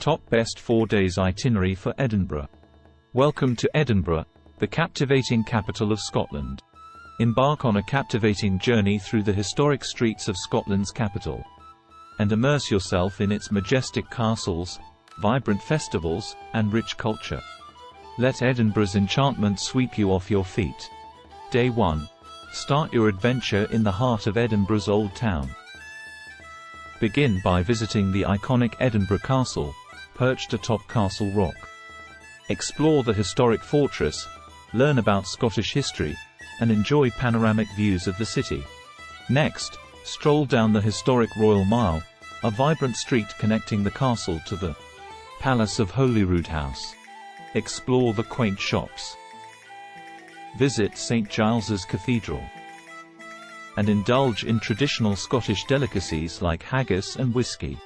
Top Best 4 Days Itinerary for Edinburgh. Welcome to Edinburgh, the captivating capital of Scotland. Embark on a captivating journey through the historic streets of Scotland's capital, and immerse yourself in its majestic castles, vibrant festivals, and rich culture. Let Edinburgh's enchantment sweep you off your feet. Day 1. Start your adventure in the heart of Edinburgh's Old Town. Begin by visiting the iconic Edinburgh Castle, perched atop Castle Rock. Explore the historic fortress, learn about Scottish history, and enjoy panoramic views of the city. Next, stroll down the historic Royal Mile, a vibrant street connecting the castle to the Palace of Holyroodhouse. Explore the quaint shops. Visit St. Giles's Cathedral, and indulge in traditional Scottish delicacies like haggis and whisky.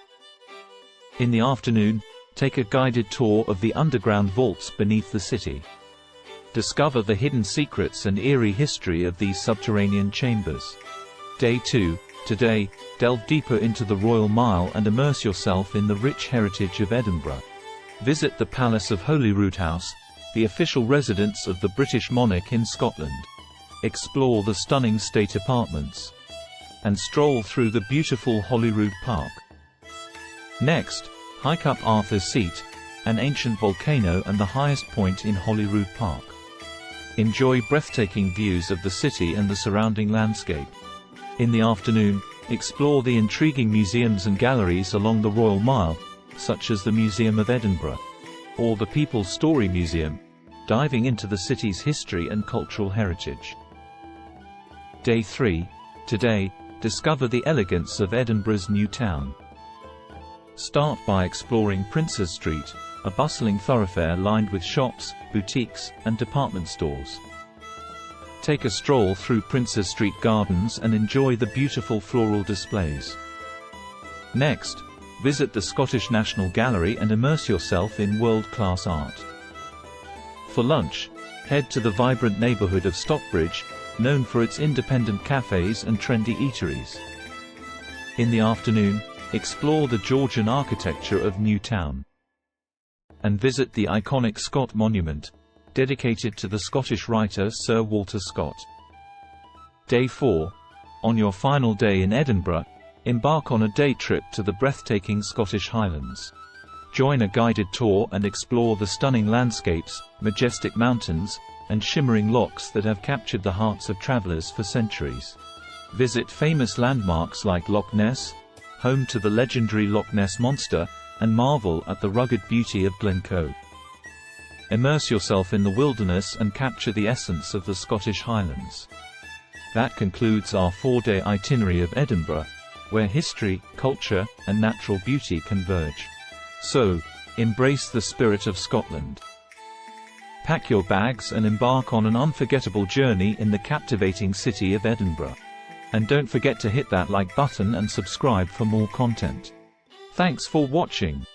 In the afternoon, take a guided tour of the underground vaults beneath the city. Discover the hidden secrets and eerie history of these subterranean chambers. Day 2. Today, delve deeper into the Royal Mile and immerse yourself in the rich heritage of Edinburgh. Visit the Palace of Holyroodhouse, the official residence of the British monarch in Scotland. Explore the stunning state apartments, and stroll through the beautiful Holyrood Park. Next, hike up Arthur's Seat, an ancient volcano and the highest point in Holyrood Park. Enjoy breathtaking views of the city and the surrounding landscape. In the afternoon, explore the intriguing museums and galleries along the Royal Mile, such as the Museum of Edinburgh, or the People's Story Museum, diving into the city's history and cultural heritage. Day 3. Today, discover the elegance of Edinburgh's new town. Start by exploring Princes Street, a bustling thoroughfare lined with shops, boutiques, and department stores. Take a stroll through Princes Street Gardens and enjoy the beautiful floral displays. Next, visit the Scottish National Gallery and immerse yourself in world-class art. For lunch, head to the vibrant neighbourhood of Stockbridge, known for its independent cafes and trendy eateries. In the afternoon, explore the Georgian architecture of Newtown, and visit the iconic Scott Monument, dedicated to the Scottish writer Sir Walter Scott. Day 4. On your final day in Edinburgh, embark on a day trip to the breathtaking Scottish Highlands. Join a guided tour and explore the stunning landscapes, majestic mountains, and shimmering lochs that have captured the hearts of travellers for centuries. Visit famous landmarks like Loch Ness, home to the legendary Loch Ness Monster, and marvel at the rugged beauty of Glencoe. Immerse yourself in the wilderness and capture the essence of the Scottish Highlands. That concludes our 4-day itinerary of Edinburgh, where history, culture, and natural beauty converge. So, embrace the spirit of Scotland. Pack your bags and embark on an unforgettable journey in the captivating city of Edinburgh. And don't forget to hit that like button and subscribe for more content. Thanks for watching.